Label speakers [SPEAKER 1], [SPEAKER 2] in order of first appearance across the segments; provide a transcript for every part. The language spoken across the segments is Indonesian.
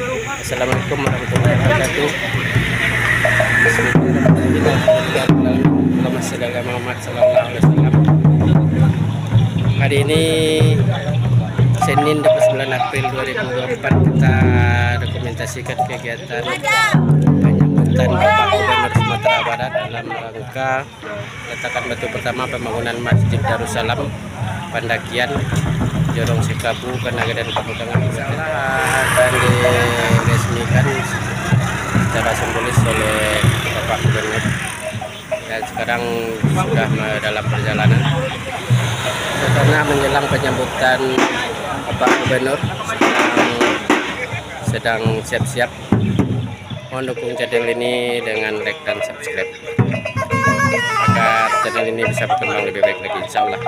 [SPEAKER 1] Assalamualaikum warahmatullahi wabarakatuh. Bismillahirrahmanirrahim. Hari ini Senin 29 April 2024 kita dokumentasikan kegiatan penyambutan Bapak Gubernur Sumatera Barat dalam rangka letakkan batu pertama pembangunan Masjid Darussalam Pandakian Jorong Sekabu Kanaga dan Pemegangan akan diresmikan secara simbolis oleh Bapak Gubernur, dan sekarang sudah dalam perjalanan karena menjelang penyambutan Bapak Gubernur sedang siap-siap. Mohon dukung channel ini dengan like dan subscribe agar channel ini bisa berkembang lebih baik lagi, insya Allah.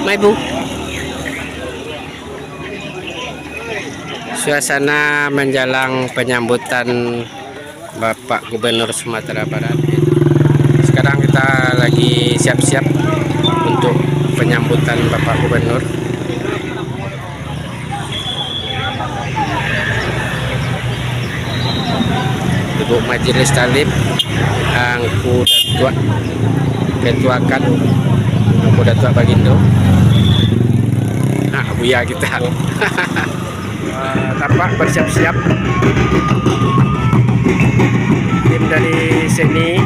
[SPEAKER 1] Bu, suasana menjelang penyambutan Bapak Gubernur Sumatera Barat. Sekarang kita lagi siap-siap untuk penyambutan Bapak Gubernur. Ibu Majelis Talib Angku Datua ketuakan Angku Datua Bagindo. Nah, Buya kita tampak bersiap-siap tim dari Seni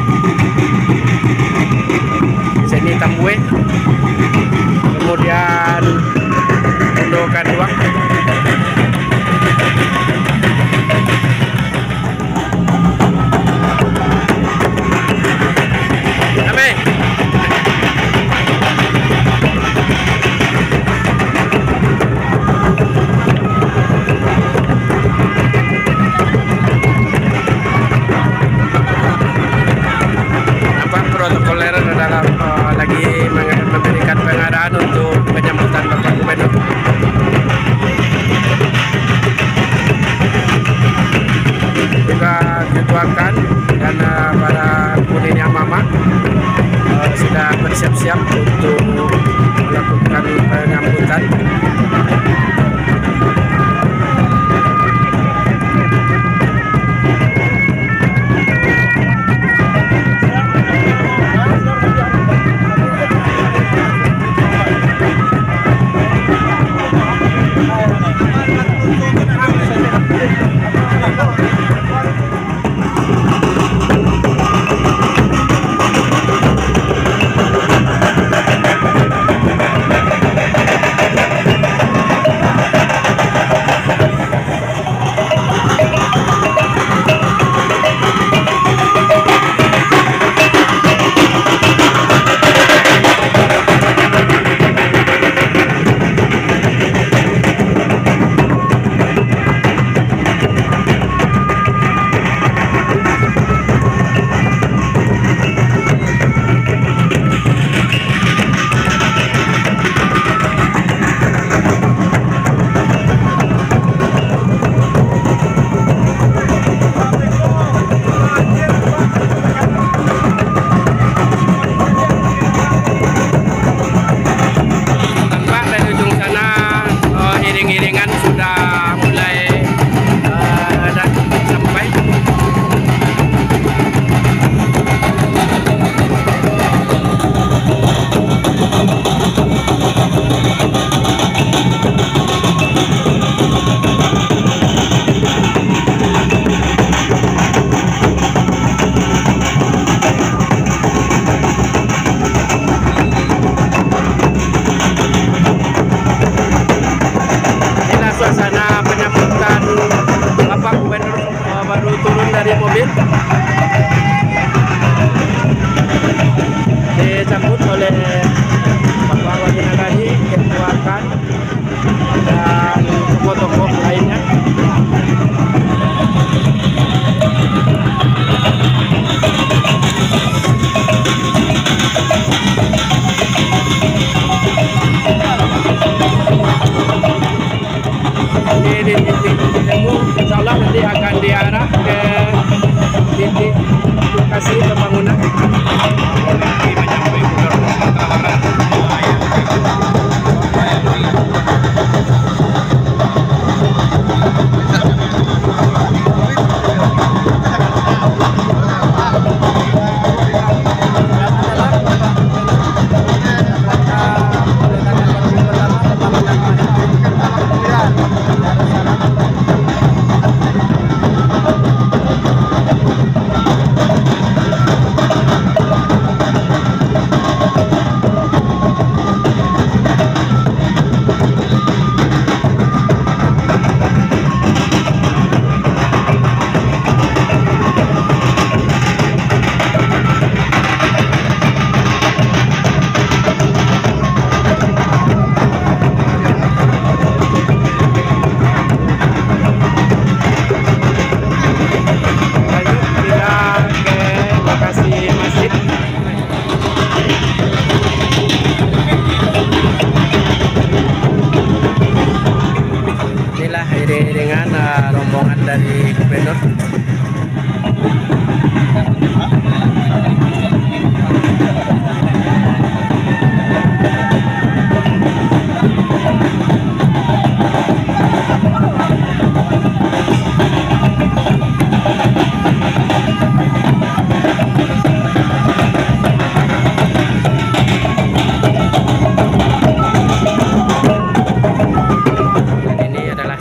[SPEAKER 1] Tambue, kemudian Undo Kaduang, protokoler dalam lagi memberikan pengadaan untuk penyambutan Bapak dari gubernur.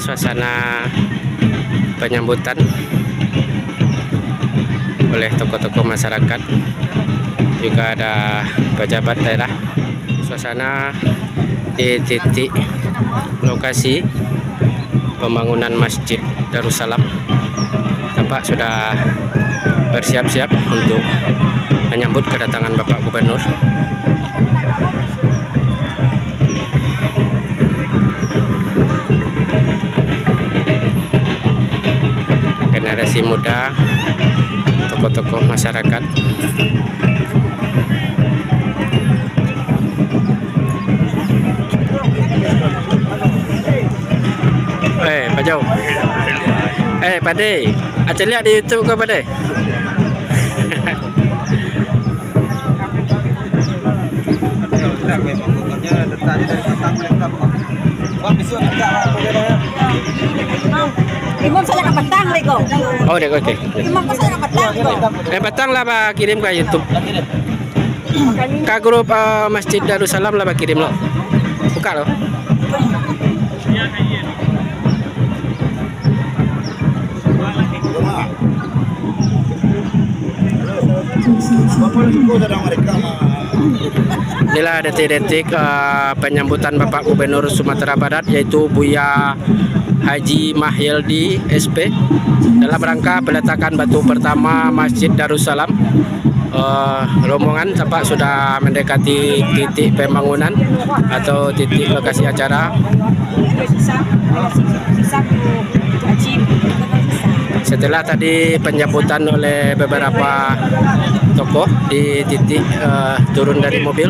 [SPEAKER 1] Suasana penyambutan oleh tokoh-tokoh masyarakat, juga ada pejabat daerah. Suasana di titik lokasi pembangunan Masjid Darussalam tampak sudah bersiap-siap untuk menyambut kedatangan Bapak Gubernur. Generasi muda, tokoh-tokoh masyarakat. Pak Jau. Pak De, aja lihat di YouTube ke Pak De?
[SPEAKER 2] Imam saya ke petang, Riko.
[SPEAKER 1] Oh, dek, oke.
[SPEAKER 2] Imam saya ke petang, Riko.
[SPEAKER 1] Petang lah Pak kirim ke YouTube. Ke grup Masjid Darussalam lah Pak kirim lo. Buka lo. Inilah detik-detik penyambutan Bapak Gubernur Sumatera Barat, yaitu Buya Haji Mahyildi SP, dalam rangka peletakan batu pertama Masjid Darussalam. Rombongan tampak sudah mendekati titik pembangunan atau titik lokasi acara. Setelah tadi penyambutan oleh beberapa tokoh di titik turun dari mobil,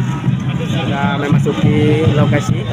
[SPEAKER 1] sudah memasuki lokasi.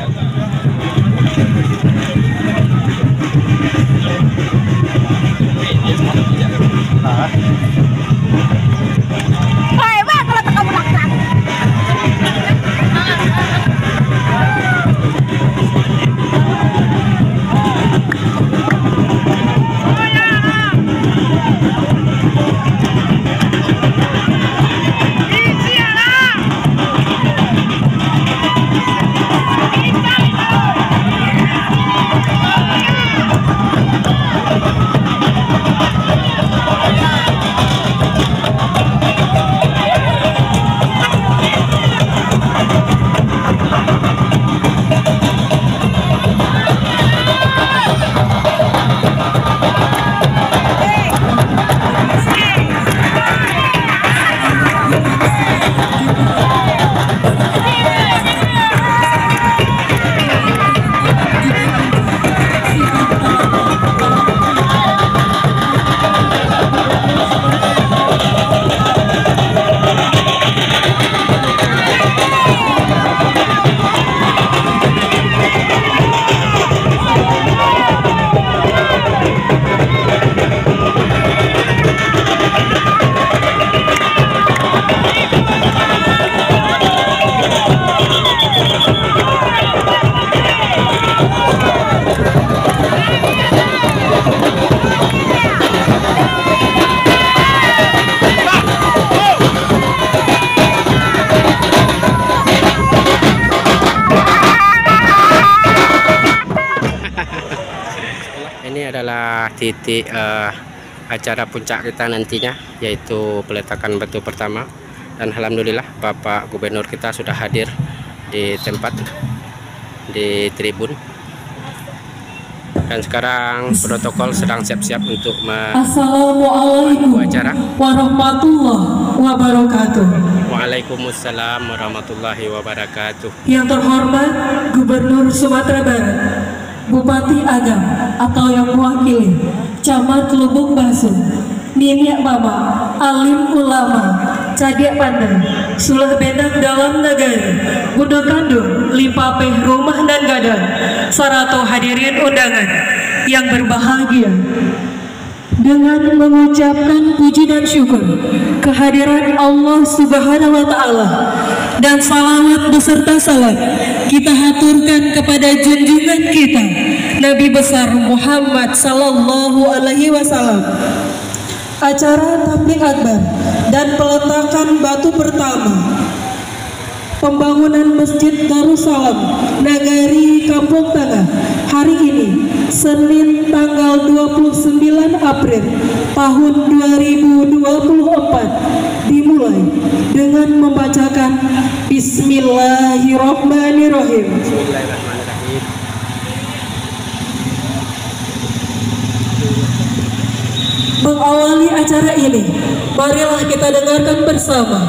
[SPEAKER 1] Adalah titik acara puncak kita nantinya, yaitu peletakan batu pertama, dan alhamdulillah Bapak Gubernur kita sudah hadir di tempat, di tribun, dan sekarang protokol sedang siap-siap untuk
[SPEAKER 3] Assalamualaikum
[SPEAKER 1] acara.
[SPEAKER 3] Warahmatullahi wabarakatuh.
[SPEAKER 1] Waalaikumsalam warahmatullahi wabarakatuh.
[SPEAKER 3] Yang terhormat Gubernur Sumatera Barat, Bupati Agam atau yang mewakili Camat Lubuk Basu, Niniak Mama, Alim Ulama, Cadiak Pandang, Sulah Bendang dalam negara, Budak Kandung, Limpapeh Rumah dan Gadang, Sarato hadirin undangan yang berbahagia. dengan mengucapkan puji dan syukur kehadiran Allah Subhanahu wa Ta'ala, dan salawat beserta salam kita haturkan kepada junjungan kita Nabi besar Muhammad sallallahu alaihi wasallam. Acara tabligh akbar dan peletakan batu pertama pembangunan Masjid Darussalam Nagari Kampung Tengah hari ini Senin tanggal 29 April tahun 2024 dimulai dengan membacakan Bismillahirrahmanirrahim. Mengawali acara ini, marilah kita dengarkan bersama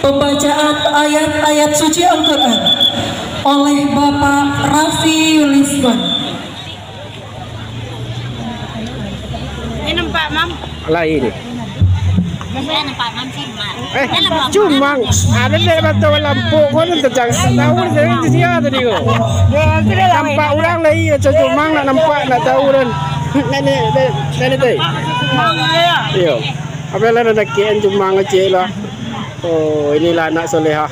[SPEAKER 3] pembacaan ayat-ayat suci Al-Quran oleh Bapak Raffi Yulisman.
[SPEAKER 2] Ini nampak, Mam.
[SPEAKER 1] Lah ini.
[SPEAKER 2] Saya nampak, Mam, sih, Mam.
[SPEAKER 1] Cuma ada dari batu lampu kau nanti jangan tahu dari di sini tadi kau. Nampak orang lagi, cuma nak nampak nak tahu dan nenek tadi. Iya. Apa lah nak kian cuma ngecek lah. Oh, inilah anak soleha.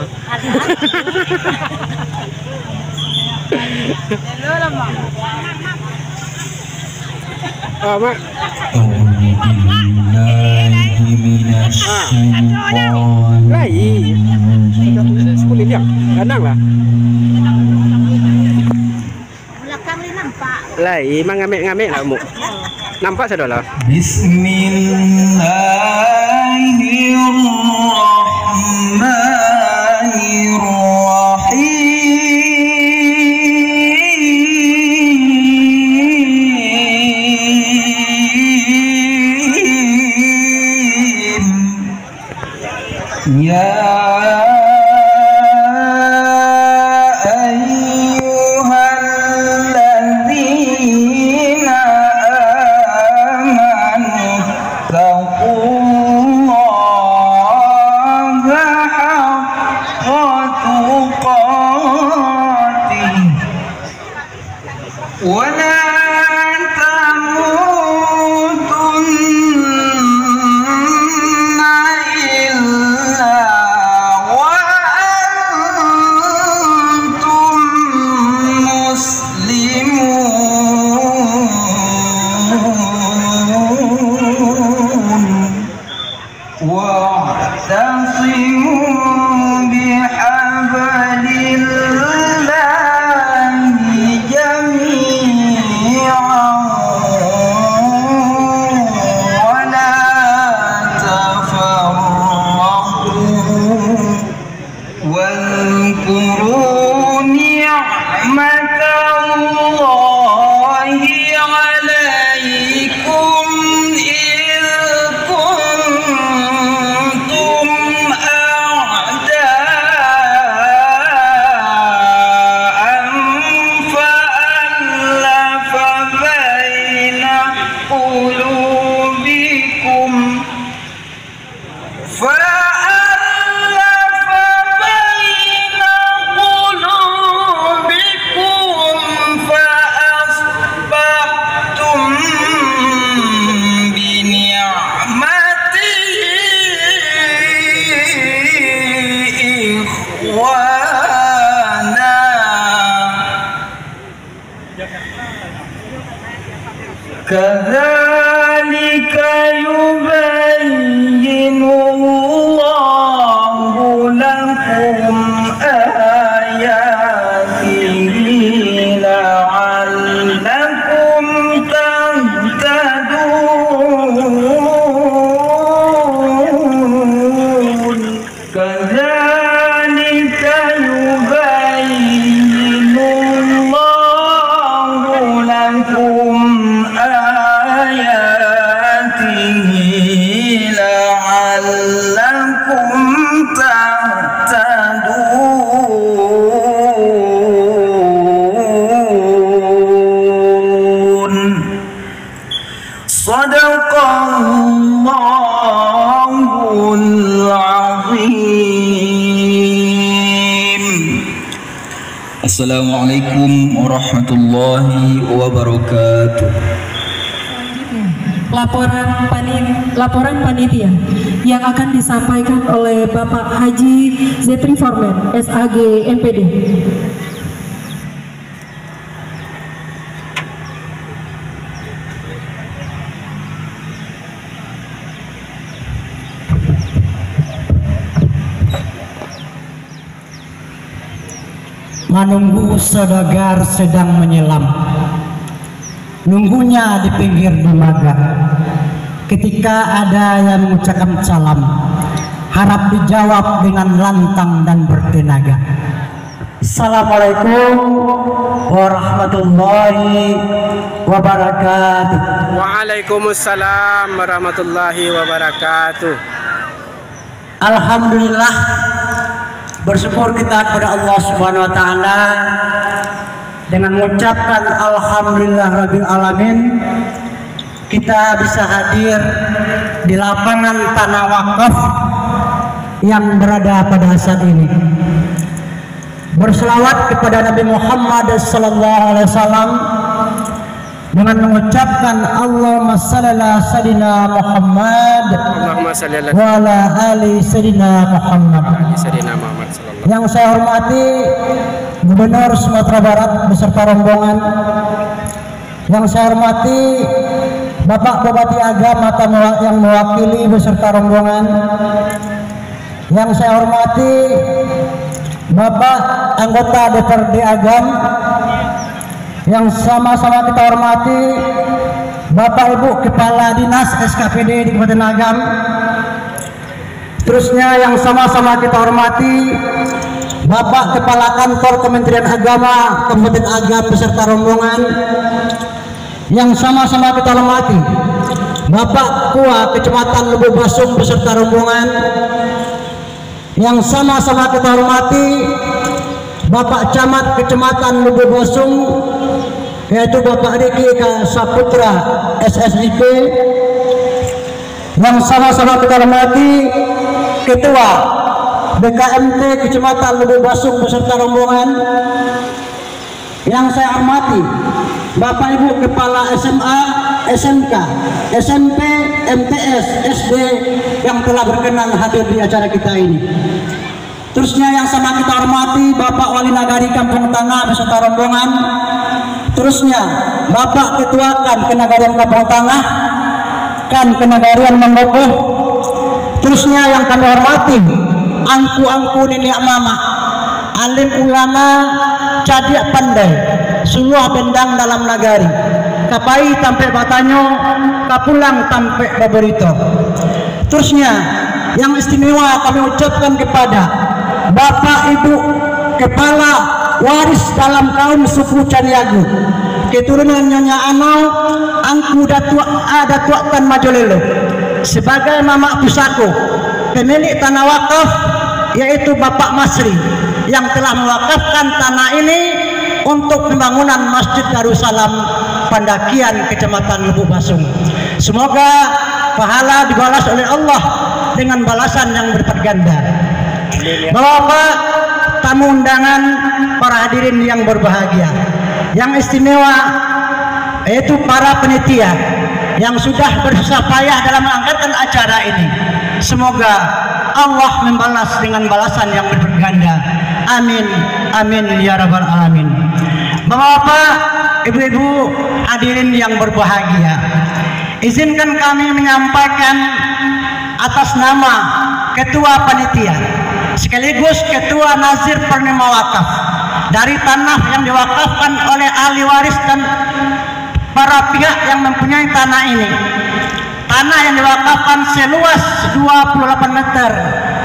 [SPEAKER 1] Mak. Lai. Sekolah dia. Kadang lah.
[SPEAKER 2] Belakang ni nampak.
[SPEAKER 1] Lai, mengamik-ngamik lah mu. Nampak sudah lah.
[SPEAKER 4] Bismillahirrahmanirrahim. Ya Kadzalika yubayyinu Allahu lakum ayatihi la'allakum tahtadun. Kadzalika yubayyinu Allahu lakum ayatihi la'allakum tahtadun. Shadaqallahul azim. Assalamualaikum warahmatullahi wabarakatuh.
[SPEAKER 3] laporan panitia yang akan disampaikan oleh Bapak Haji Zetri Formen, SAG MPD.
[SPEAKER 5] Menunggu saudagar sedang menyelam, nunggunya di pinggir dermaga. Ketika ada yang mengucapkan salam, harap dijawab dengan lantang dan bertenaga. Assalamualaikum warahmatullahi wabarakatuh.
[SPEAKER 1] Waalaikumsalam warahmatullahi wabarakatuh.
[SPEAKER 5] Alhamdulillah, bersyukur kita kepada Allah Subhanahu wa taala dengan mengucapkan alhamdulillah rabbil alamin, kita bisa hadir di lapangan tanah wakaf yang berada pada saat ini. Berselawat kepada Nabi Muhammad sallallahu alaihi wasallam dengan mengucapkan Allahumma shalli ala sayyidina Muhammad wa ala ali sayyidina Muhammad. Yang saya hormati Gubernur Sumatera Barat beserta rombongan, yang saya hormati Bapak Bupati Agam yang mewakili beserta rombongan, yang saya hormati Bapak anggota DPRD Agam, yang sama-sama kita hormati Bapak Ibu Kepala Dinas SKPD di Kabupaten Agam. Terusnya yang sama-sama kita hormati Bapak Kepala Kantor Kementerian Agama Kabupaten Agam beserta rombongan. Yang sama-sama kita hormati Bapak Kua Kecamatan Lubuk Basung beserta rombongan. Yang sama-sama kita hormati Bapak Camat Kecamatan Lubuk Basung, yaitu Bapak Riki Saputra SSIP. Yang sama-sama kita hormati Ketua BKMT Kecamatan Lubuk Basung beserta rombongan. Yang saya hormati Bapak Ibu Kepala SMA, SMK, SMP, MTS, SD yang telah berkenan hadir di acara kita ini. Terusnya yang sama kita hormati Bapak Wali Nagari Kampung Tangah beserta rombongan. Terusnya Bapak Ketua Kenagarian Kampung Tangah, Kenagarian Manggogoh. Terusnya yang kami hormati angku-angku nenek mama, alim ulama, cadiak pandai, suluh bendang dalam nagari, kapai tampe batanyo, kapulang tampe baberito. Terusnya yang istimewa kami ucapkan kepada Bapak Ibu Kepala Waris dalam kaum suku Caniago, keturunan Nyonya Anau, angku Datuk Tan Majolelo, sebagai Mama Pusako, pemilik tanah wakaf, yaitu Bapak Masri yang telah mewakafkan tanah ini untuk pembangunan Masjid Darussalam Pandakian Kecamatan Lubuk Basung. Semoga pahala dibalas oleh Allah dengan balasan yang berlipat ganda. Bapak, tamu undangan, para hadirin yang berbahagia, yang istimewa yaitu para panitia yang sudah bersusah payah dalam mengangkatkan acara ini. Semoga Allah membalas dengan balasan yang berlipat ganda. Amin, amin ya rabbal alamin. Bapak-bapak, ibu-ibu, hadirin yang berbahagia, izinkan kami menyampaikan atas nama Ketua Panitia sekaligus Ketua Nazir Penerima Wakaf dari tanah yang diwakafkan oleh ahli waris dan para pihak yang mempunyai tanah ini. Tanah yang diwakafkan seluas 28 meter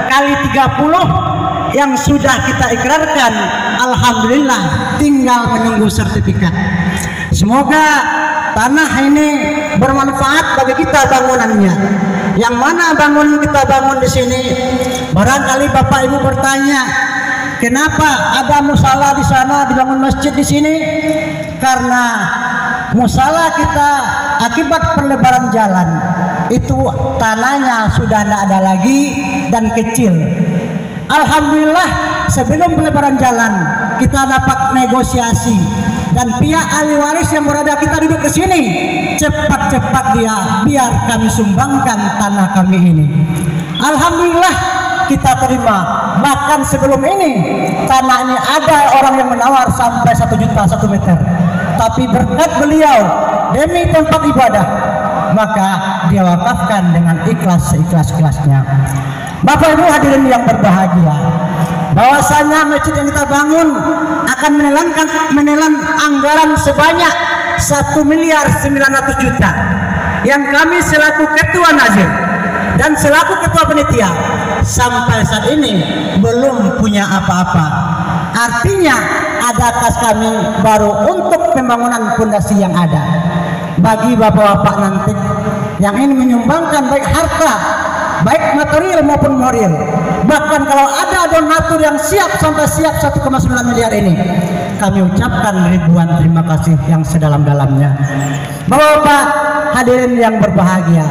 [SPEAKER 5] kali 30 yang sudah kita ikrarkan. Alhamdulillah, tinggal menunggu sertifikat. Semoga tanah ini bermanfaat bagi kita bangunannya. Yang mana bangunan kita bangun di sini? Barangkali Bapak Ibu bertanya, kenapa ada musala di sana, dibangun masjid di sini? Karena musala kita akibat perlebaran jalan itu tanahnya sudah tidak ada lagi dan kecil. Alhamdulillah, sebelum pelebaran jalan kita dapat negosiasi dan pihak ahli waris yang berada kita duduk di sini, cepat-cepat dia biar kami sumbangkan tanah kami ini. Alhamdulillah kita terima. Bahkan sebelum ini tanah ini ada orang yang menawar sampai 1 juta 1 meter, tapi berkat beliau demi tempat ibadah maka dia wakafkan dengan ikhlas seikhlas-ikhlasnya. Bapak Ibu hadirin yang berbahagia, bahwasanya masjid yang kita bangun akan menelan anggaran sebanyak 1.900.000.000 yang kami selaku ketua nazir dan selaku ketua panitia sampai saat ini belum punya apa-apa. Artinya ada kas kami baru untuk pembangunan fondasi yang ada. Bagi bapak-bapak nanti yang ingin menyumbangkan baik harta, baik material maupun moral, bahkan kalau ada donatur yang siap sampai siap 1,9 miliar ini, kami ucapkan ribuan terima kasih yang sedalam-dalamnya. Bapak-bapak hadirin yang berbahagia,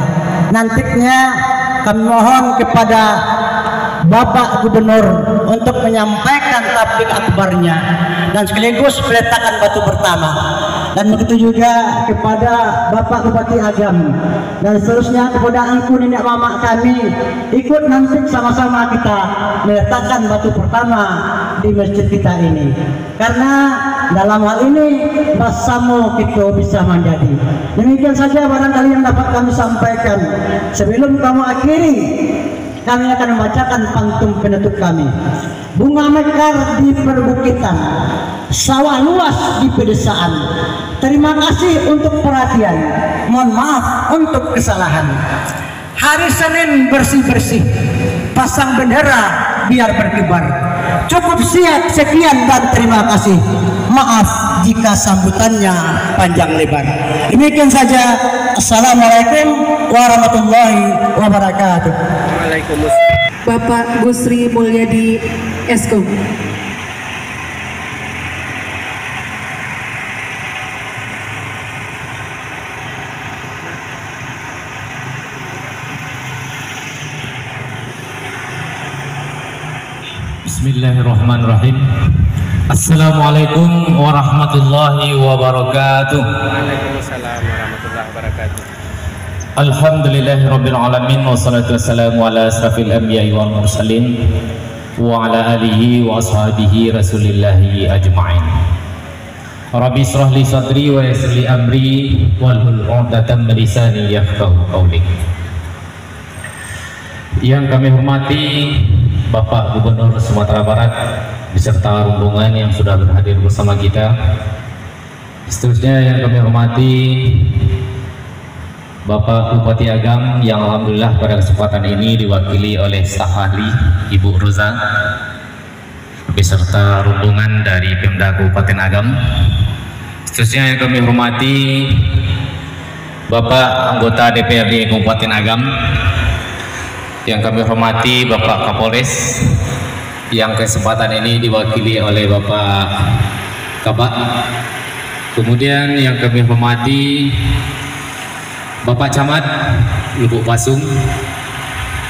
[SPEAKER 5] nantinya kami mohon kepada Bapak Gubernur untuk menyampaikan tablik akbarnya dan sekaligus peletakan batu pertama, dan begitu juga kepada Bapak Bupati Agam dan seterusnya kepada Angku Nenek Mama kami ikut nanti sama-sama kita meletakkan batu pertama di masjid kita ini, karena dalam hal ini bersama kita bisa menjadi. Demikian saja barangkali yang dapat kami sampaikan. Sebelum kamu akhiri, kami akan membacakan pantun penutup kami. Bunga mekar di perbukitan, sawah luas di pedesaan. Terima kasih untuk perhatian, mohon maaf untuk kesalahan. Hari Senin bersih-bersih, pasang bendera biar berkibar. Cukup sekian dan terima kasih. Maaf jika sambutannya panjang lebar. Demikian saja. Assalamualaikum warahmatullahi wabarakatuh.
[SPEAKER 1] Waalaikumsalam.
[SPEAKER 3] Bapak Gusri Mulyadi Esko.
[SPEAKER 6] Bismillahirrahmanirrahim. Assalamualaikum warahmatullahi wabarakatuh.
[SPEAKER 1] Waalaikumsalam warahmatullahi wabarakatuh.
[SPEAKER 6] Alhamdulillahirabbil alamin wassalatu wassalamu ala asrafil anbiya'i wal mursalin wa ala alihi wa ashabihi rasulillahi ajma'in. Rabbi israh li sadri wa yassir li amri wahlul 'uqdatam min lisani yafqahu qawli. Yang kami hormati Bapak Gubernur Sumatera Barat beserta rombongan yang sudah berhadir bersama kita. Seterusnya yang kami hormati Bapak Bupati Agam yang alhamdulillah pada kesempatan ini diwakili oleh staf ahli Ibu Roza beserta rombongan dari Pemda Kabupaten Agam. Seterusnya yang kami hormati Bapak anggota DPRD Kabupaten Agam, yang kami hormati Bapak Kapolres yang kesempatan ini diwakili oleh Bapak Kabak. Kemudian yang kami hormati Bapak Camat Lubuk Pasung.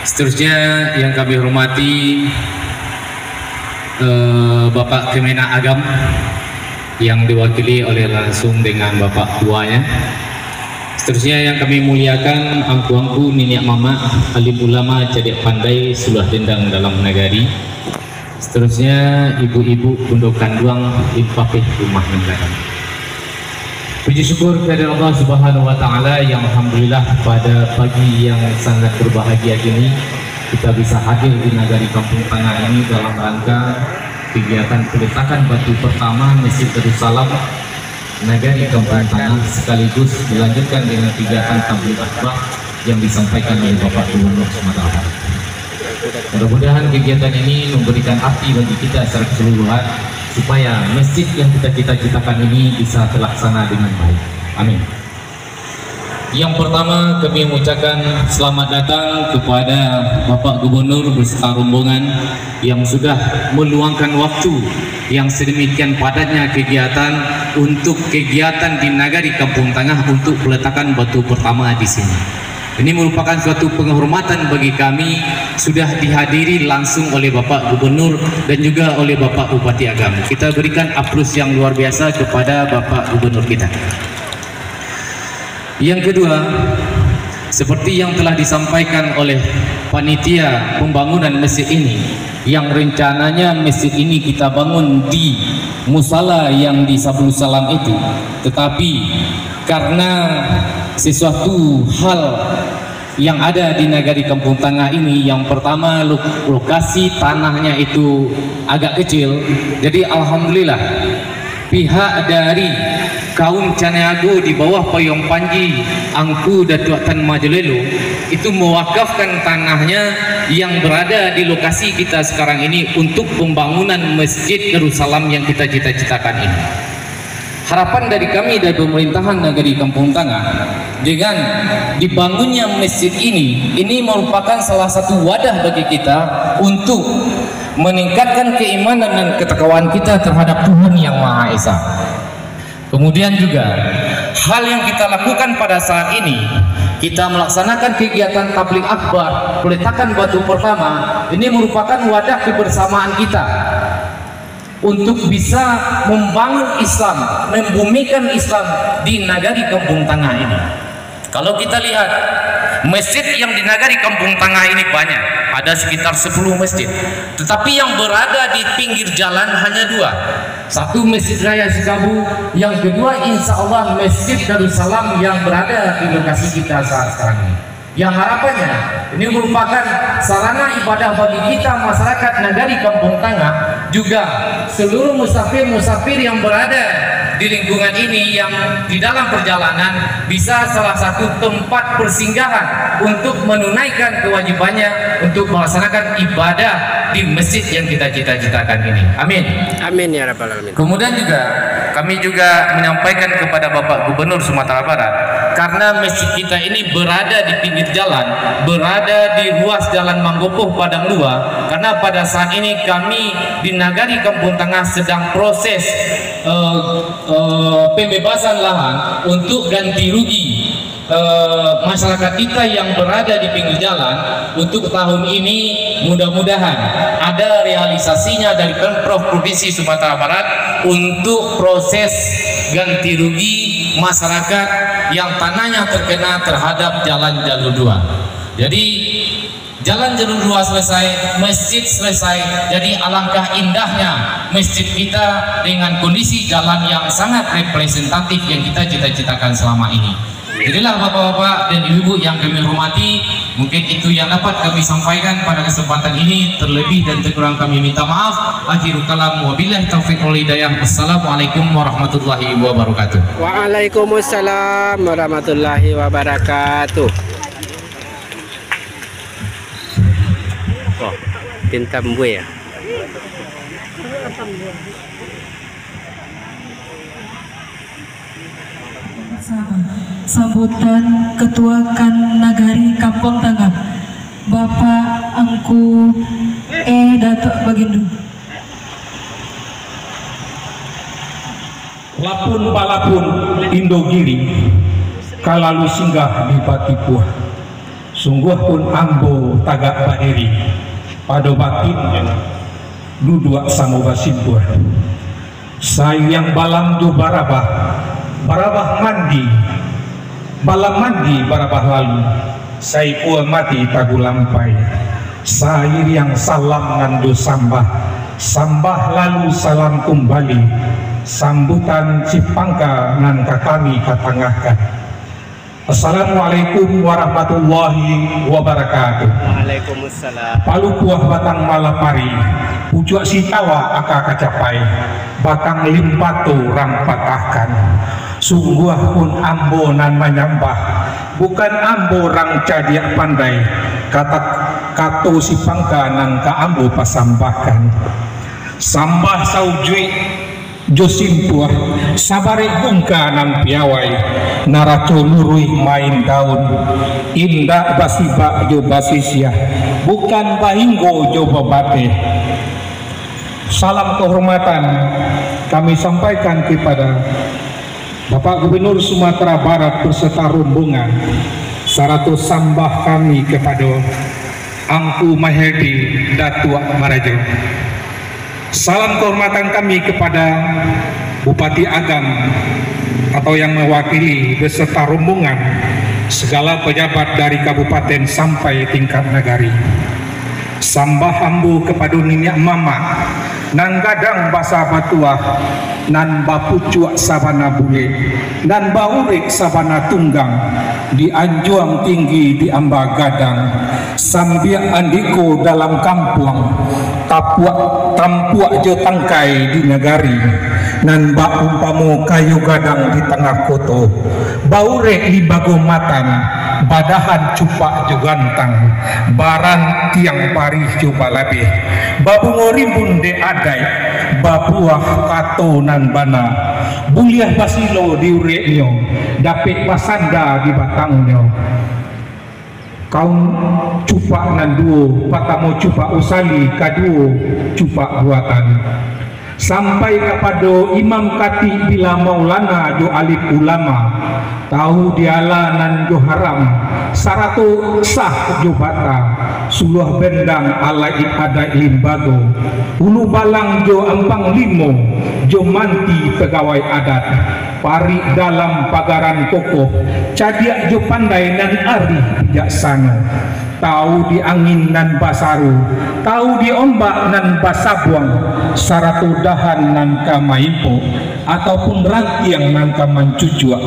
[SPEAKER 6] Seterusnya yang kami hormati Bapak Kemenak Agam yang diwakili oleh langsung dengan Bapak Tuanya. Seterusnya yang kami muliakan angku-angku, nenek mama, alim ulama, cerdik pandai, suluh dendang dalam negari. Seterusnya ibu-ibu pondok kanduang, infakih rumah negara. Puji syukur kepada Allah Subhanahu wa taala yang alhamdulillah pada pagi yang sangat berbahagia ini kita bisa hadir di nagari Kampung Tangah ini dalam rangka kegiatan peletakan batu pertama Masjid Darussalam Nagari Kampung Tangah, sekaligus dilanjutkan dengan kegiatan tabligh akbar yang disampaikan oleh Bapak Gubernur Sumatera Barat. Mudah-mudahan kegiatan ini memberikan arti bagi kita secara keseluruhan supaya masjid yang kita cita-citakan ini bisa terlaksana dengan baik. Amin. Yang pertama kami mengucapkan selamat datang kepada Bapak Gubernur beserta rombongan yang sudah meluangkan waktu yang sedemikian padatnya kegiatan untuk kegiatan di Nagari Kampung Tangah untuk peletakan batu pertama di sini. Ini merupakan suatu penghormatan bagi kami, sudah dihadiri langsung oleh Bapak Gubernur dan juga oleh Bapak Bupati Agam. Kita berikan aplaus yang luar biasa kepada Bapak Gubernur kita. Yang kedua, seperti yang telah disampaikan oleh panitia pembangunan masjid ini, yang rencananya masjid ini kita bangun di musala yang di Sabul Salam itu, tetapi karena sesuatu hal yang ada di Nagari Kampung Tangah ini, yang pertama lokasi tanahnya itu agak kecil, jadi alhamdulillah pihak dari kaum Caneago di bawah Payung Panji Angku Datuk Tan Majelelo itu mewakafkan tanahnya yang berada di lokasi kita sekarang ini untuk pembangunan Masjid Darussalam yang kita cita-citakan ini. Harapan dari kami dari pemerintahan Nagari Kampung Tangah, dengan dibangunnya masjid ini merupakan salah satu wadah bagi kita untuk meningkatkan keimanan dan ketakwaan kita terhadap Tuhan Yang Maha Esa. Kemudian juga hal yang kita lakukan pada saat ini, kita melaksanakan kegiatan tabligh akbar, peletakan batu pertama, ini merupakan wadah kebersamaan kita untuk bisa membangun Islam, membumikan Islam di Nagari Kampung Tangah ini. Kalau kita lihat masjid yang di Nagari Kampung Tangah ini banyak, ada sekitar 10 masjid, tetapi yang berada di pinggir jalan hanya 2. Satu Masjid Raya Sikabu, yang kedua insya Allah Masjid Darussalam yang berada di lokasi kita saat sekarang ini. Yang harapannya ini merupakan sarana ibadah bagi kita masyarakat Nagari Kampung Tangah, juga seluruh musafir-musafir yang berada di lingkungan ini yang di dalam perjalanan bisa salah satu tempat persinggahan untuk menunaikan kewajibannya untuk melaksanakan ibadah di masjid yang kita cita-citakan ini. Amin.
[SPEAKER 1] Amin ya rabbal alamin.
[SPEAKER 6] Kemudian juga kami juga menyampaikan kepada Bapak Gubernur Sumatera Barat, karena masjid kita ini berada di pinggir jalan, berada di ruas Jalan Manggopoh Padang 2, karena pada saat ini kami di Nagari Kampung Tangah sedang proses pembebasan lahan untuk ganti rugi masyarakat kita yang berada di pinggir jalan. Untuk tahun ini mudah-mudahan ada realisasinya dari Pemprov Provinsi Sumatera Barat untuk proses ganti rugi masyarakat yang tanahnya terkena terhadap jalan jalur 2. Jadi jalan jalur 2 selesai, masjid selesai, jadi alangkah indahnya masjid kita dengan kondisi jalan yang sangat representatif yang kita cita-citakan selama ini. Jadilah bapak-bapak dan ibu-ibu yang kami hormati, mungkin itu yang dapat kami sampaikan pada kesempatan ini. Terlebih dan terkurang kami minta maaf. Akhirul kalam, wabillahi taufiq wal hidayah. Wassalamualaikum warahmatullahi wabarakatuh.
[SPEAKER 1] Waalaikumsalam warahmatullahi wabarakatuh. Oh, tinta mbue ya.
[SPEAKER 3] Sambutan Ketua Kan Nagari Kampung Tangah, Bapak Angku Datuk Bagindu.
[SPEAKER 7] Lapun palapun Indogiri, kalalu singgah di Patipuah, sungguh pun ambo tagak badiri, pada batin duduk sama basibuah. Sayang balam du barabah mandi, balam mandi barabah lalu, saipua mati tagu lampai. Sair yang salam ngandu sambah lalu salam kembali, sambutan cipangka nan kami katangahkan. Assalamualaikum warahmatullahi wabarakatuh.
[SPEAKER 1] Waalaikumsalam.
[SPEAKER 7] Palu buah batang malapari, pucuk sitawa aka kacapai, batang limpatu rang patahkan. Sungguh pun ambo nan menyembah, bukan ambo rang cadiak pandai, kata kato si pangka nan ka ambo pasambahkan. Sambah saujui josimpuah, sabari bungka nan piawai, naraco lurui main daun, indah basiba jo basisya, bukan bahinggo jo babate. Salam kehormatan kami sampaikan kepada Bapak Gubernur Sumatera Barat beserta rombongan, saratu sambah kami kepada Angku Mahyadi Datuk Marajo. Salam kehormatan kami kepada Bupati Agam atau yang mewakili beserta rombongan segala pejabat dari kabupaten sampai tingkat negari. Sambah ambu kepada Niniak Mama nan gadang basa batuah nan bapucuak sabana bule nan baurik sabana tunggang di anjuang tinggi di amba gadang sambiak andiko dalam kampung tampuak je tangkai di negari nan bak umpamu kayu gadang di tengah koto baurek di bagomatan badahan cupak jugantang baran tiang parih coba labih babungo rimbun de adai babuah kato nan bana buliah basilo di ureknyo dapet pasanda di batangnya kaum cupak nan duo patamo cupak usali kaduo cupak buatan sampai kepada Imam Kati bila Maulana jo alif ulama tahu diala nan jo haram saratu sah jo bata suluh bendang ala ada limbago ulu balang jo ampang limo jo manti pegawai adat pari dalam pagaran kokoh cadiak jo pandai nan ari bijaksana tahu di angin nan basaru tahu di ombak nan basabuang saratu dahan nan kamaipo ataupun rantiang nan kamancucuak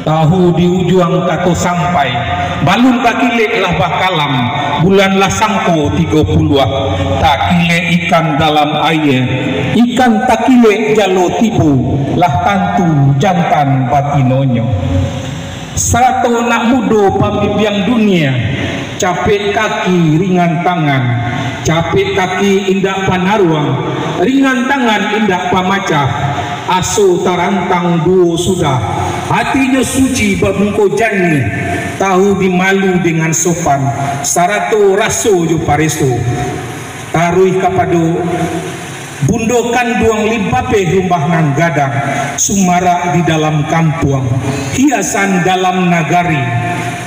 [SPEAKER 7] tahu di ujung kato sampai balun kakile lah bakalam bulan lah sangko 30 takile ikan dalam air ikan takile jalo tibu lah tantu jantan batinonyo saratu nak mudo pambibiang dunia capek kaki ringan tangan capek kaki indak panaruang ringan tangan indak pamacah aso tarantang duo sudah hatinya suci babungko jani tahu dimalu dengan sopan sarato raso jo pareso taruh kepada bundokan duang limpape rumah nan gadang sumara di dalam kampung hiasan dalam nagari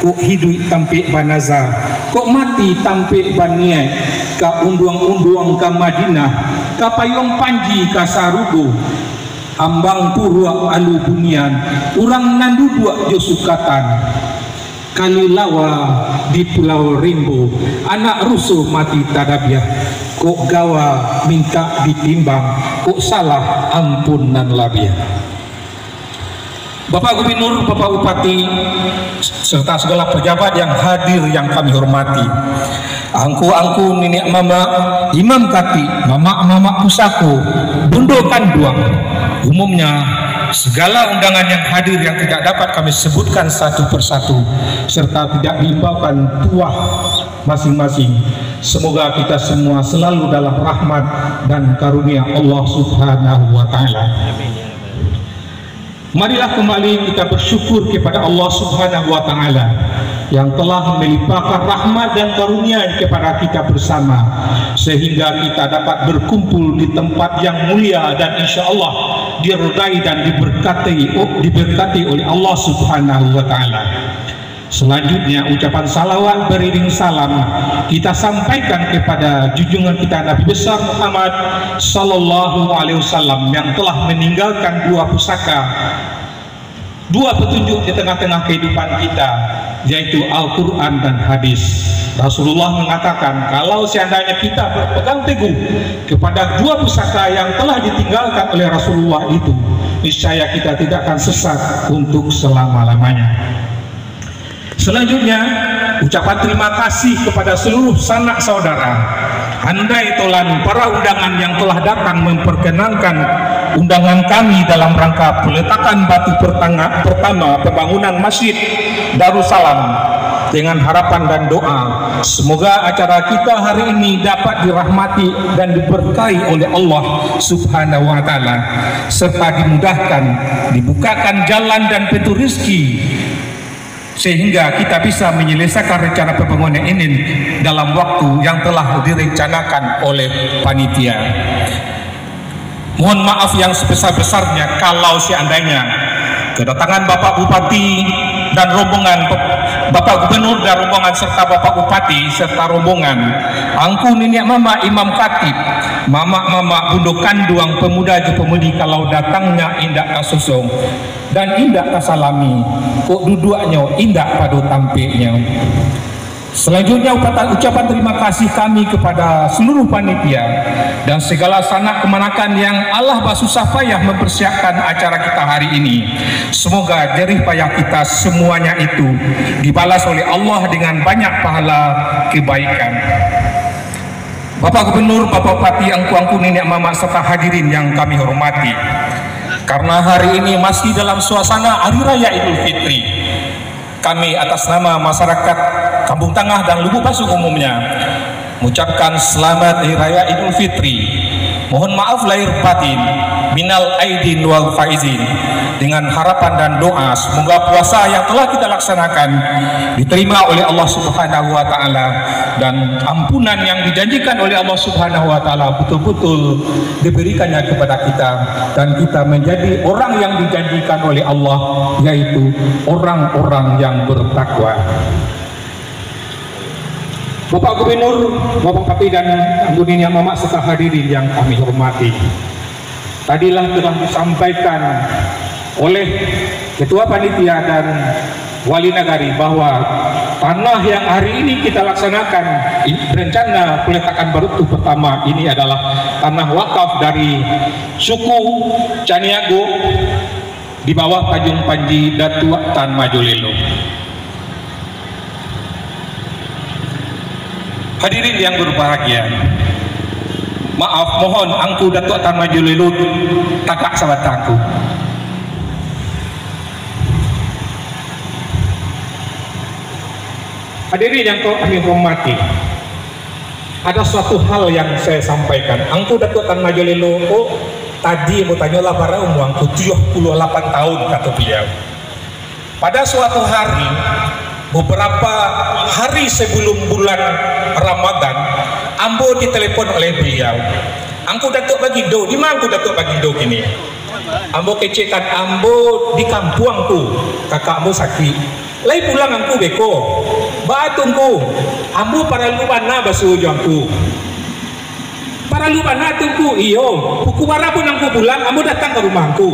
[SPEAKER 7] kok hidup tampik banaza kok mati tampik baniai ka unduang-unduang ka Madinah ka payung panji ka Sarugo ambang purwa alu bunian urang nandudua jo sukatan kalilawa di Pulau Rimbo anak rusuh mati tadabiah kok gawa minta ditimbang kok salah ampun nan labiah. Bapak Gubernur, Bapak Bupati, serta segala pejabat yang hadir yang kami hormati, angku-angku nenek mama, Imam Kati, mama pusako, bundokan duang, umumnya segala undangan yang hadir yang tidak dapat kami sebutkan satu persatu, serta tidak diimbaukan tuah masing-masing. Semoga kita semua selalu dalam rahmat dan karunia Allah Subhanahu wa Ta'ala. Marilah kembali kita bersyukur kepada Allah Subhanahu wa Ta'ala yang telah melimpahkan rahmat dan karunia kepada kita bersama sehingga kita dapat berkumpul di tempat yang mulia dan insya Allah diridai dan diberkati oleh Allah Subhanahu wa Ta'ala. Selanjutnya ucapan salawat beriring salam kita sampaikan kepada junjungan kita Nabi besar Muhammad sallallahu alaihi wasallam yang telah meninggalkan dua pusaka, dua petunjuk di tengah-tengah kehidupan kita, yaitu Al-Quran dan hadis. Rasulullah mengatakan kalau seandainya kita berpegang teguh kepada dua pusaka yang telah ditinggalkan oleh Rasulullah itu, niscaya kita tidak akan sesat untuk selama-lamanya. Selanjutnya ucapan terima kasih kepada seluruh sanak saudara, handai tolan para undangan yang telah datang memperkenankan undangan kami dalam rangka peletakan batu pertama pembangunan Masjid Darussalam dengan harapan dan doa semoga acara kita hari ini dapat dirahmati dan diberkahi oleh Allah Subhanahu wa Ta'ala serta dimudahkan, dibukakan jalan dan pintu rezeki sehingga kita bisa menyelesaikan rencana pembangunan ini dalam waktu yang telah direncanakan oleh panitia. Mohon maaf yang sebesar-besarnya kalau seandainya kedatangan Bapak Bupati dan rombongan Bapak Gubernur dan rombongan serta Bapak Bupati serta rombongan, angku niniak mama imam khatib, mama bundo kanduang pemuda je pemudi kalau datangnya indak kasusung dan indak kasalami, kok duduknya indak pada tampilnya. Selanjutnya ucapan terima kasih kami kepada seluruh panitia dan segala sanak kemanakan yang Allah bersusah payah mempersiapkan acara kita hari ini. Semoga jerih payah kita semuanya itu dibalas oleh Allah dengan banyak pahala kebaikan. Bapak Gubernur, Bapak Bupati, angku-angku nenek mama serta hadirin yang kami hormati, karena hari ini masih dalam suasana Hari Raya Idul Fitri, kami atas nama masyarakat Kampung Tangah dan Lubuk Basung umumnya mengucapkan selamat Hari Raya Idul Fitri. Mohon maaf lahir batin, minal aidin wal faizin, dengan harapan dan doa semoga puasa yang telah kita laksanakan diterima oleh Allah Subhanahu wa taala dan ampunan yang dijanjikan oleh Allah Subhanahu wa taala betul-betul diberikannya kepada kita dan kita menjadi orang yang dijanjikan oleh Allah, yaitu orang-orang yang bertakwa. Bapak Gubernur, Bapak Bupati dan anggun yang mama serta hadirin yang kami hormati, tadilah telah disampaikan oleh Ketua Panitia dan Wali Nagari bahwa tanah yang hari ini kita laksanakan rencana peletakan barutu pertama ini adalah tanah wakaf dari suku Caniago di bawah Tanjung Panji Datuk Tan Maju Lelo. Hadirin yang berbahagia, maaf mohon angku Datuk Tan Maju Lelo takak sabatangku. Hadirin yang kami hormati, ada suatu hal yang saya sampaikan. Angku Datuk Tan Maju Lelo tadi mau tanyalah para umur angku 78 tahun kata beliau. Pada suatu hari, beberapa hari sebelum bulan Ramadan, ambo ditelepon oleh beliau. Angku Datuk Bagindo, di mana Angku Datuk Bagindo kini? Ambo kecekan ambo di kampungku, kakak ambo sakit. Lai pulang angku beko, batungku, ambo para lubana basuh jangku. Para lubana tungku, iyo, buku bara pun angku pulang, ambo datang ke rumahku.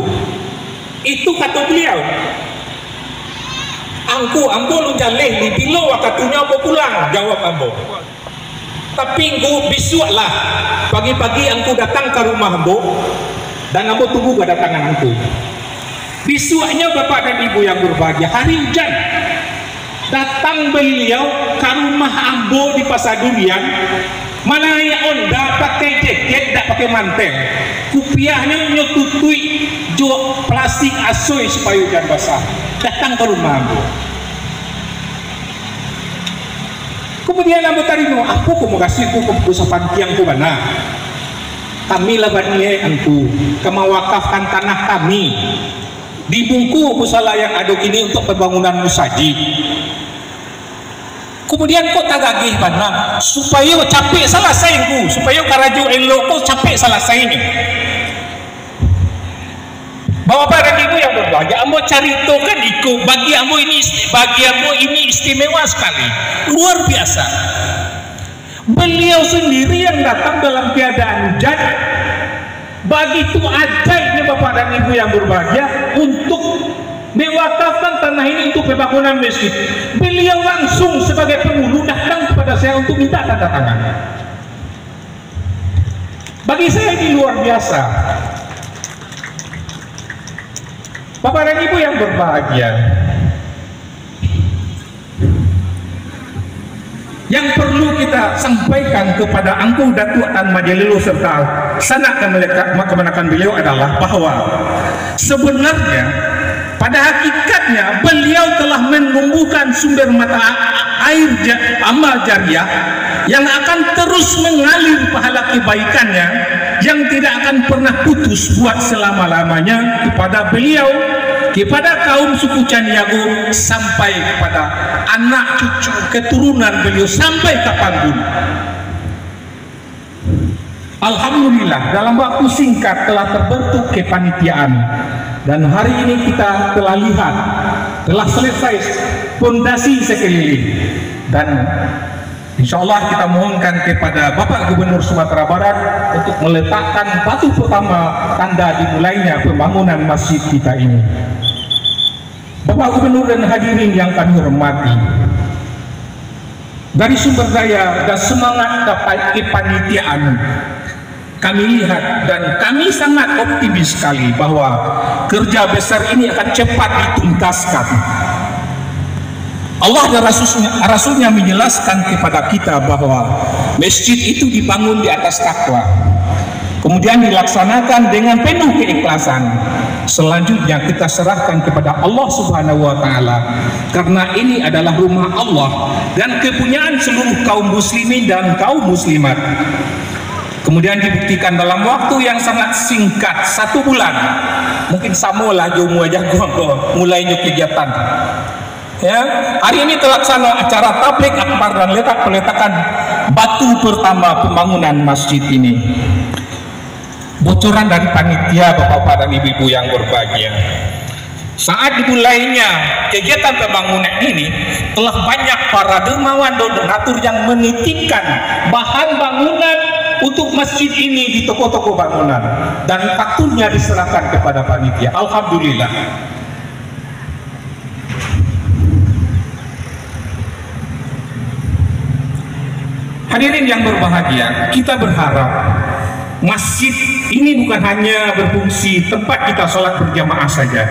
[SPEAKER 7] Itu kata beliau. Angku ambo lu jaleh di bilo wakatunya ambo pulang, jawab ambo. Tapi angku besok lah, pagi-pagi angku datang ke rumah ambo dan ambo tunggu kedatangan angku. Besoknya bapak dan ibu yang berbahagia, hari hujan, datang beliau ke rumah ambo di Pasar Durian. Mana ya onda pakai jaket, tak pakai mantel, kupiahnya nyotutui jo plastik asoy supaya hujan basah. Datang ke rumah ambo. Kemudian ambo tarino, aku mau kasih ku sapan tiang ku mana? Kami lah baniye angku, kemawakafkan tanah kami. Dibungku pusala yang ada ini untuk pembangunan musajid. Kemudian kok tagagih mana supaya capek selesaiku, supaya karaju elok kok capek selesainya. Bapak dan ibu yang berbahagia, ambo caritokan iku bagi ambo ini istimewa sekali, luar biasa. Beliau sendiri yang datang dalam keadaan hujan. Begitu ajaibnya bapak dan ibu yang berbahagia untuk mewakafkan tanah ini untuk pembangunan masjid. Beliau langsung sebagai penghulu datang kepada saya untuk minta tanda tangan. Bagi saya ini luar biasa. Bapak dan ibu yang berbahagia, yang perlu kita sampaikan kepada Angku Datuk Tan Maju Lelo serta sanak kemenakan beliau adalah bahwa sebenarnya pada hakikatnya beliau telah menumbuhkan sumber mata air amal jariah yang akan terus mengalir pahala kebaikannya yang tidak akan pernah putus buat selama-lamanya kepada beliau, kepada kaum suku Caniago, sampai kepada anak cucu keturunan beliau sampai kapanpun. Alhamdulillah dalam waktu singkat telah terbentuk kepanitiaan dan hari ini kita telah lihat telah selesai pondasi sekeliling. Dan insya Allah kita mohonkan kepada Bapak Gubernur Sumatera Barat untuk meletakkan batu pertama tanda dimulainya pembangunan masjid kita ini. Bapak Gubernur dan hadirin yang kami hormati, dari sumber daya dan semangat kepanitiaan kami lihat dan kami sangat optimis sekali bahwa kerja besar ini akan cepat dituntaskan. Allah dan Rasulnya menjelaskan kepada kita bahwa masjid itu dibangun di atas takwa, kemudian dilaksanakan dengan penuh keikhlasan. Selanjutnya kita serahkan kepada Allah Subhanahu wa Ta'ala, karena ini adalah rumah Allah dan kepunyaan seluruh kaum muslimin dan kaum muslimat. Kemudian dibuktikan dalam waktu yang sangat singkat, 1 bulan, mungkin samulah jomu aja gua mulainya kegiatan. Ya, hari ini terlaksana acara tabligh akbar dan peletakan batu pertama pembangunan masjid ini. Bocoran dari panitia, bapak-bapak dan ibu-ibu yang berbahagia, saat dimulainya kegiatan pembangunan ini telah banyak para dermawan dan donatur yang menitipkan bahan bangunan untuk masjid ini di toko-toko bangunan, dan fakturnya diserahkan kepada panitia. Alhamdulillah. Hadirin yang berbahagia, kita berharap masjid ini bukan hanya berfungsi tempat kita sholat berjamaah saja,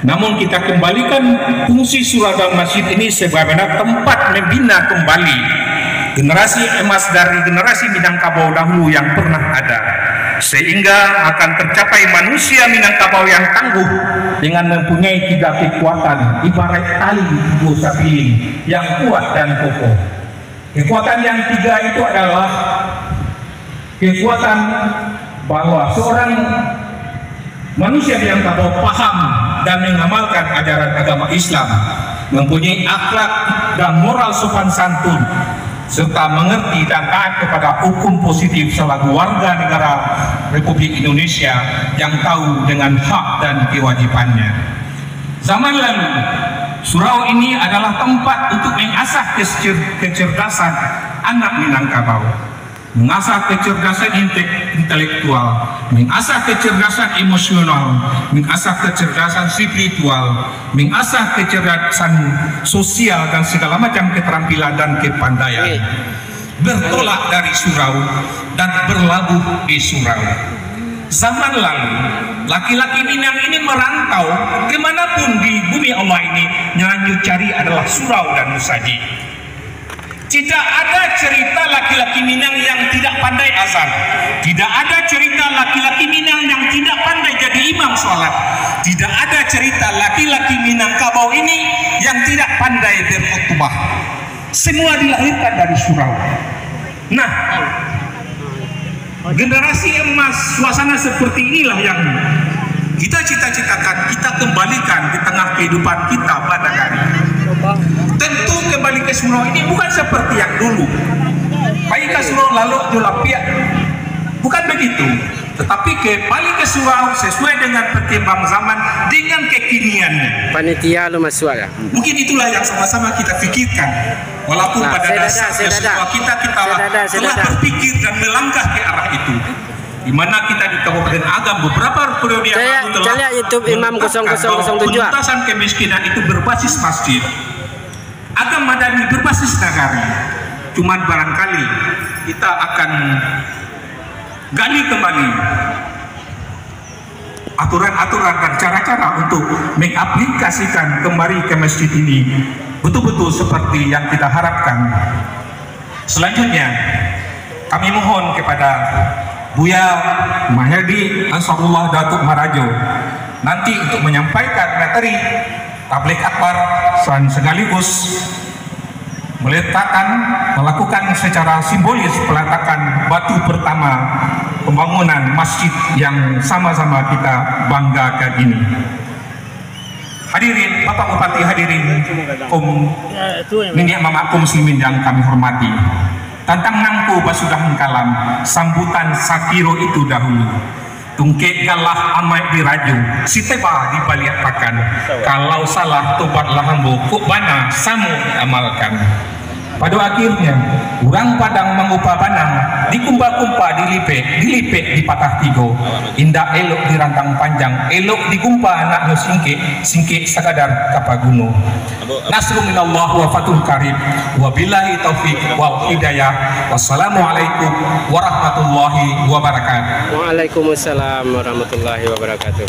[SPEAKER 7] namun kita kembalikan fungsi surau dan masjid ini sebagai tempat membina kembali generasi emas dari generasi Minangkabau dahulu yang pernah ada, sehingga akan tercapai manusia Minangkabau yang tangguh dengan mempunyai 3 kekuatan ibarat tali tubuh sapi yang kuat dan kokoh. Kekuatan yang 3 itu adalah kekuatan bahwa seorang manusia yang Minangkabau paham dan mengamalkan ajaran agama Islam, mempunyai akhlak dan moral sopan santun, serta mengerti dan taat kepada hukum positif selaku warga negara Republik Indonesia yang tahu dengan hak dan kewajibannya. Zaman lalu, surau ini adalah tempat untuk mengasah kecerdasan anak Minangkabau, mengasah kecerdasan intelektual, mengasah kecerdasan emosional, mengasah kecerdasan spiritual, mengasah kecerdasan sosial dan segala macam keterampilan dan kepandaian. Bertolak dari surau dan berlabuh di surau. Zaman lalu, laki-laki Minang ini merantau kemanapun di bumi Allah ini, yang cari adalah surau dan musaji. Tidak ada cerita laki-laki Minang yang tidak pandai azan. Tidak ada cerita laki-laki Minang yang tidak pandai jadi imam sholat. Tidak ada cerita laki-laki Minangkabau ini yang tidak pandai berkhutbah. Semua dilahirkan dari surau. Nah, generasi emas suasana seperti inilah yang kita cita-citakan, kita kembalikan di tengah kehidupan kita pada hari ini. Tentu kembali ke surau ini bukan seperti yang dulu, baik ke surau lalu julapiak, bukan begitu, tetapi kembali ke surau sesuai dengan perkembangan zaman dengan kekiniannya. Panitia lo masuk ya. Mungkin itulah yang sama-sama kita pikirkan, walaupun pada dasarnya semua kita telah berpikir dan melangkah ke arah itu. Di mana kita di Kabupaten Agam beberapa periode yang lalu telah YouTube Imam 0007 penuntasan kemiskinan itu berbasis masjid, Agam Madani berbasis nagari. Cuman barangkali kita akan gali kembali aturan-aturan dan cara-cara untuk mengaplikasikan kembali ke masjid ini betul-betul seperti yang kita harapkan. Selanjutnya kami mohon kepada Buya Mahyadi Ansarullah Datuk Marajo nanti untuk menyampaikan materi tabligh akbar dan sekaligus melakukan secara simbolis peletakan batu pertama pembangunan masjid yang sama-sama kita banggakan ini. Hadirin, Bapak Bupati, hadirin Niniak Mama kaum muslimin yang kami hormati, tantang nangku basudah kalam sambutan sakiro itu dahulu, tungke kalah amai diraju si teba dibaliatakan kalau salah tobatlah hambo kok bana samu amalkan. Pada akhirnya orang padang mengupah banang dikumpa-kumpa dilipet dipatah tigo indah elok dirantang panjang elok digumpa anak no singke sakadar kapaguno. Nasrul minallah wa fatul karim wa billahi taufiq wa hidayah. Wassalamualaikum warahmatullahi wabarakatuh.
[SPEAKER 1] Waalaikumsalam warahmatullahi wabarakatuh.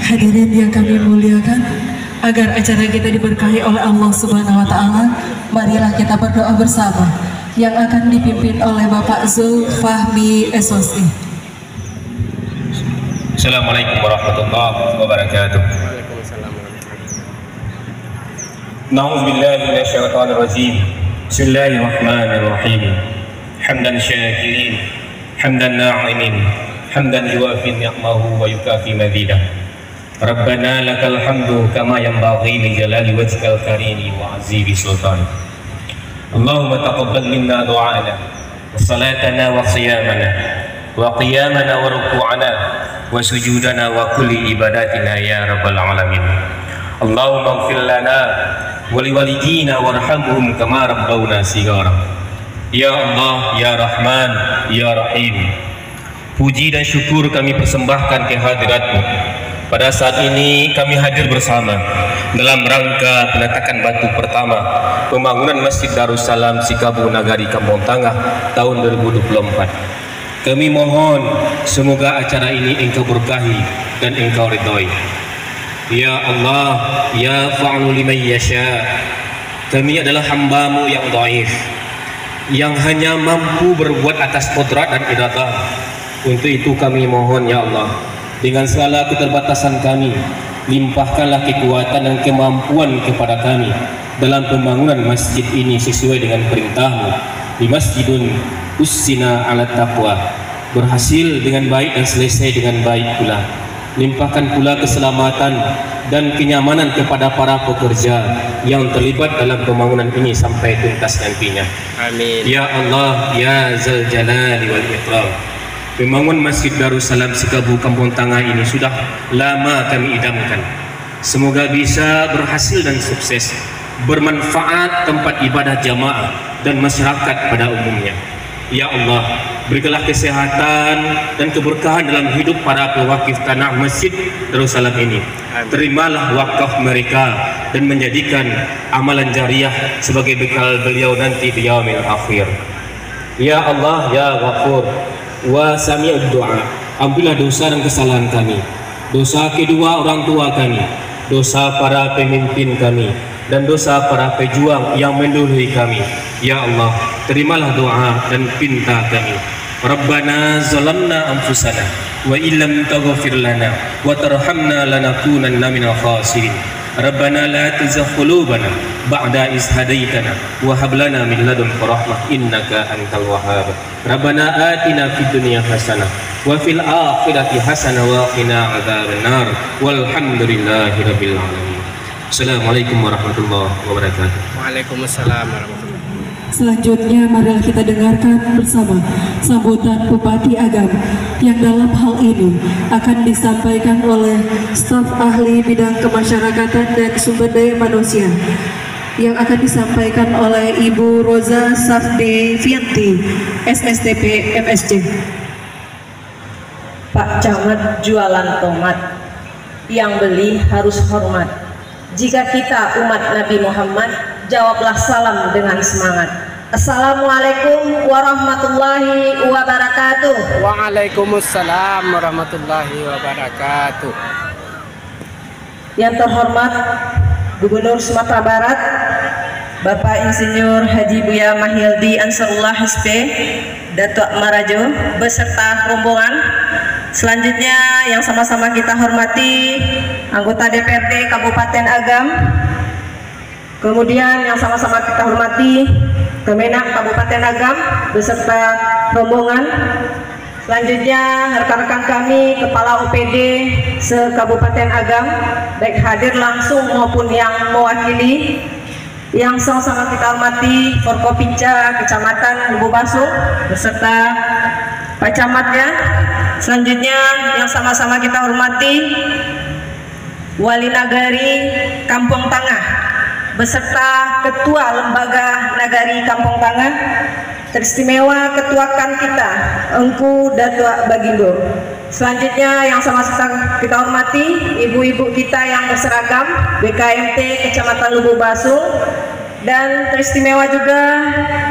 [SPEAKER 3] Hadirin yang kami muliakan, agar acara kita diberkahi oleh Allah Subhanahu wa Ta'ala, marilah kita berdoa bersama yang akan dipimpin oleh Bapak Zul Fahmi SOC.
[SPEAKER 6] Assalamualaikum warahmatullahi wabarakatuh. Na'udzubillahi minasyaitonir rajim. Bismillahirrahmanirrahim. Hamdan syakirin, hamdan na'imin, hamdan yuwafi ni'mahu wa yukafi mazidah. Rabbana lakal hamdu kama yanbaghi li jalali wajhikal karimi wa azimi sultan. Allahumma taqabbal minna du'ana wa salatana wa siyamana wa qiyamana wa ruku'ana wa sujudana wa kulli ibadatina ya rabbal alamin. Allahumma ighfir lana wa liwalidina warhamhum kama rabbawna shighara. Ya Allah, ya Rahman, ya Rahim, puji dan syukur kami persembahkan kehadirat-Mu. Pada saat ini kami hadir bersama dalam rangka peletakan batu pertama pembangunan Masjid Darussalam Sikabu Nagari Kampung Tangah tahun 2024. Kami mohon semoga acara ini Engkau berkahi dan Engkau ridhoi. Ya Allah, ya fa'lu liman yasha. Kami adalah hamba-Mu yang dhaif, yang hanya mampu berbuat atas kodrat dan iradah. Untuk itu kami mohon ya Allah, dengan segala keterbatasan kami, limpahkanlah kekuatan dan kemampuan kepada kami dalam pembangunan masjid ini sesuai dengan perintah-Mu. Di masjidun ussina ala taqwa, berhasil dengan baik dan selesai dengan baik pula. Limpahkan pula keselamatan dan kenyamanan kepada para pekerja yang terlibat dalam pembangunan ini sampai tuntas nantinya.
[SPEAKER 1] Amin.
[SPEAKER 6] Ya Allah, ya Zal Jalali wal Ikram. Pembangunan Masjid Darussalam Sikabu Kampung Tangah ini sudah lama kami idamkan. Semoga bisa berhasil dan sukses, bermanfaat tempat ibadah jamaah dan masyarakat pada umumnya. Ya Allah, berikanlah kesehatan dan keberkahan dalam hidup para pewakif tanah Masjid Darussalam ini. Terimalah wakaf mereka dan menjadikan amalan jariah sebagai bekal beliau nanti di yaumil akhir. Ya Allah, ya Ghafur wa sami'ud du'a, ambillah dosa dan kesalahan kami, dosa kedua orang tua kami, dosa para pemimpin kami, dan dosa para pejuang yang mendahului kami. Ya Allah, terimalah doa dan pinta kami. Rabbana zalamna anfusana wa illam taghfir lana wa tarhamna lanakunanna minal khasirin. Rabbana la tuzigh qulubana ba'da idh hadaitana wa hab lana min ladunka rahmah innaka antal wahhab. Rabbana atina fid dunya hasanah wa fil akhirati hasanah wa qina adzabannar walhamdulillahi rabbil alamin. Assalamualaikum warahmatullahi wabarakatuh.
[SPEAKER 1] Waalaikumsalam warahmatullahi wabarakatuh.
[SPEAKER 3] Selanjutnya marilah kita dengarkan bersama sambutan Bupati Agam yang dalam hal ini akan disampaikan oleh staf ahli bidang kemasyarakatan dan sumber daya manusia yang akan disampaikan oleh Ibu Roza Safdi Fianti, SSTP FSC.
[SPEAKER 8] Pak Camat jualan tomat, yang beli harus hormat. Jika kita umat Nabi Muhammad, jawablah salam dengan semangat. Assalamualaikum warahmatullahi wabarakatuh.
[SPEAKER 1] Waalaikumsalam warahmatullahi wabarakatuh.
[SPEAKER 8] Yang terhormat Gubernur Sumatera Barat Bapak Insinyur Haji Buya Mahildi Ansarullah SP Datuk Marajo beserta rombongan. Selanjutnya yang sama-sama kita hormati anggota DPRD Kabupaten Agam, kemudian yang sama-sama kita hormati Kemenak Kabupaten Agam beserta rombongan. Selanjutnya rekan-rekan kami Kepala OPD se-Kabupaten Agam, baik hadir langsung maupun yang mewakili. Yang sama-sama kita hormati Forkopimda Kecamatan Lubuk Basung beserta Pak Camatnya. Selanjutnya yang sama-sama kita hormati Wali Nagari Kampung Tangah beserta Ketua Lembaga Nagari Kampung Tangah, teristimewa Ketuakan kita Engku Datua Bagindo. Selanjutnya yang sama-sama kita hormati ibu-ibu kita yang berseragam BKMT Kecamatan Lubuk Basung, dan teristimewa juga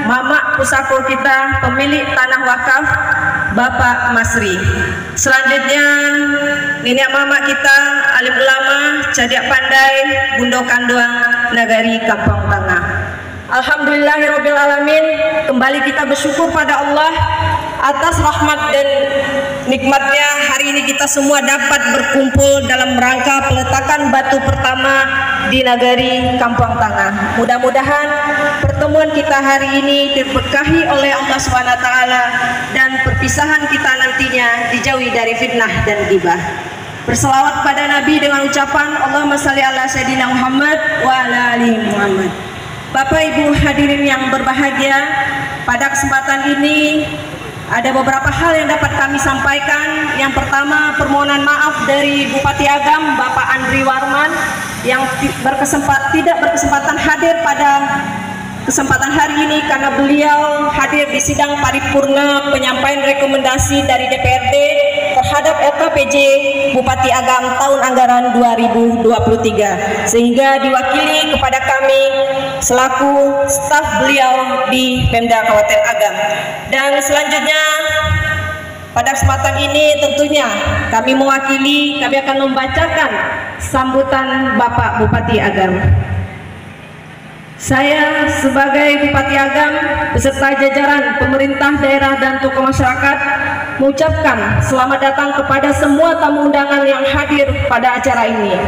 [SPEAKER 8] Mama Pusako kita pemilik tanah wakaf Bapak Masri. Selanjutnya nenek mama kita alim ulama Cadiak Pandai Bundo Kanduang Nagari Kampung Tangah. Alhamdulillahirabbil alamin, kembali kita bersyukur pada Allah atas rahmat dan nikmatnya hari ini kita semua dapat berkumpul dalam rangka peletakan batu pertama di Nagari Kampung Tangah. Mudah-mudahan pertemuan kita hari ini diberkahi oleh Allah SWT dan perpisahan kita nantinya dijauhi dari fitnah dan ghibah. Berselawat pada Nabi dengan ucapan Allahumma shalli ala sayyidina Muhammad wa ala ali Muhammad. Bapak Ibu hadirin yang berbahagia, pada kesempatan ini ada beberapa hal yang dapat kami sampaikan. Yang pertama, permohonan maaf dari Bupati Agam Bapak Andri Warman yang tidak berkesempatan hadir pada kesempatan hari ini karena beliau hadir di sidang paripurna penyampaian rekomendasi dari DPRD terhadap LKPJ Bupati Agam tahun anggaran 2023, sehingga diwakili kepada kami selaku staf beliau di Pemda Kabupaten Agam. Dan selanjutnya pada kesempatan ini tentunya kami akan membacakan sambutan Bapak Bupati Agam. Saya sebagai Bupati Agam beserta jajaran pemerintah daerah dan tokoh masyarakat mengucapkan selamat datang kepada semua tamu undangan yang hadir pada acara ini.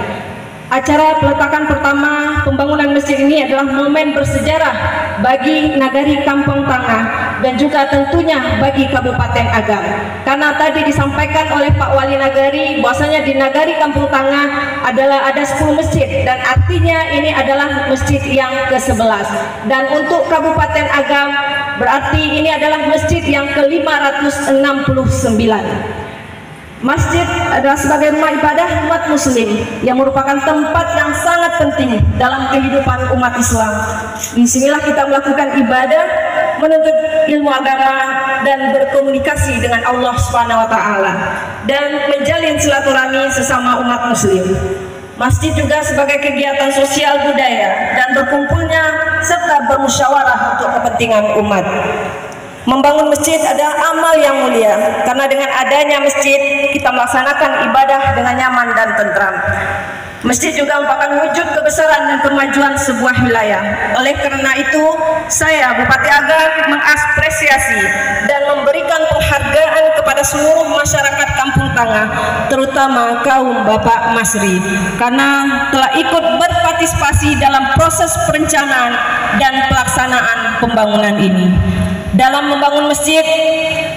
[SPEAKER 8] Acara peletakan pertama pembangunan masjid ini adalah momen bersejarah bagi Nagari Kampung Tangah dan juga tentunya bagi Kabupaten Agam. Karena tadi disampaikan oleh Pak Wali Nagari bahwasanya di Nagari Kampung Tangah ada 10 masjid dan artinya ini adalah masjid yang ke-11. Dan untuk Kabupaten Agam berarti ini adalah masjid yang ke-569. Masjid adalah sebagai rumah ibadah umat muslim yang merupakan tempat yang sangat penting dalam kehidupan umat Islam. Disinilah kita melakukan ibadah, menuntut ilmu agama dan berkomunikasi dengan Allah SWT dan menjalin silaturahmi sesama umat muslim. Masjid juga sebagai kegiatan sosial budaya dan berkumpulnya serta bermusyawarah untuk kepentingan umat. Membangun masjid adalah amal yang mulia karena dengan adanya masjid kita melaksanakan ibadah dengan nyaman dan tentram. Masjid juga merupakan wujud kebesaran dan kemajuan sebuah wilayah. Oleh karena itu, saya Bupati Agam mengapresiasi dan memberikan penghargaan kepada seluruh masyarakat Kampung Tangah, terutama kaum Bapak Masri, karena telah ikut berpartisipasi dalam proses perencanaan dan pelaksanaan pembangunan ini. Dalam membangun masjid,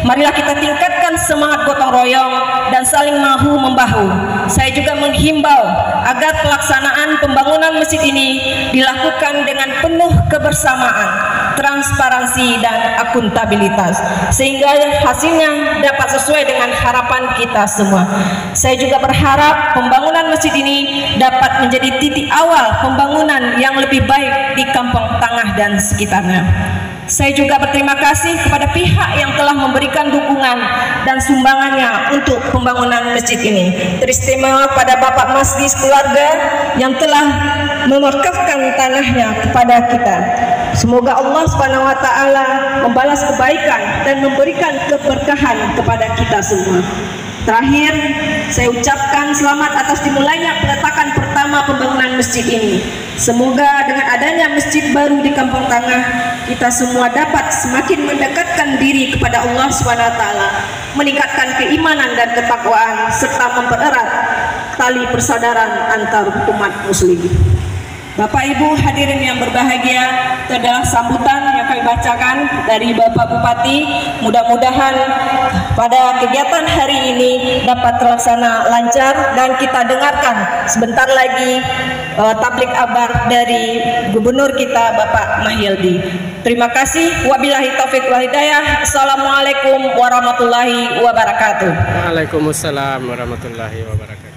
[SPEAKER 8] marilah kita tingkatkan semangat gotong royong dan saling bahu-membahu. Saya juga menghimbau agar pelaksanaan pembangunan masjid ini dilakukan dengan penuh kebersamaan, transparansi dan akuntabilitas, sehingga hasilnya dapat sesuai dengan harapan kita semua. Saya juga berharap pembangunan masjid ini dapat menjadi titik awal pembangunan yang lebih baik di Kampung Tangah dan sekitarnya. Saya juga berterima kasih kepada pihak yang telah memberikan dukungan dan sumbangannya untuk pembangunan masjid ini. Teristimewa pada Bapak Masri keluarga yang telah mewakafkan tanahnya kepada kita. Semoga Allah SWT membalas kebaikan dan memberikan keberkahan kepada kita semua. Terakhir, saya ucapkan selamat atas dimulainya peletakan pertama pembangunan masjid ini. Semoga dengan adanya masjid baru di Kampung Tangah, kita semua dapat semakin mendekatkan diri kepada Allah SWT, meningkatkan keimanan dan ketakwaan, serta mempererat tali persaudaraan antar umat muslim. Bapak Ibu hadirin yang berbahagia, itu adalah sambutan yang kami bacakan dari Bapak Bupati. Mudah-mudahan pada kegiatan hari ini dapat terlaksana lancar dan kita dengarkan sebentar lagi tablik akbar dari Gubernur kita Bapak Mahyildi. Terima kasih. Wabillahi taufik wal hidayah. Assalamualaikum warahmatullahi wabarakatuh.
[SPEAKER 1] Waalaikumsalam warahmatullahi wabarakatuh.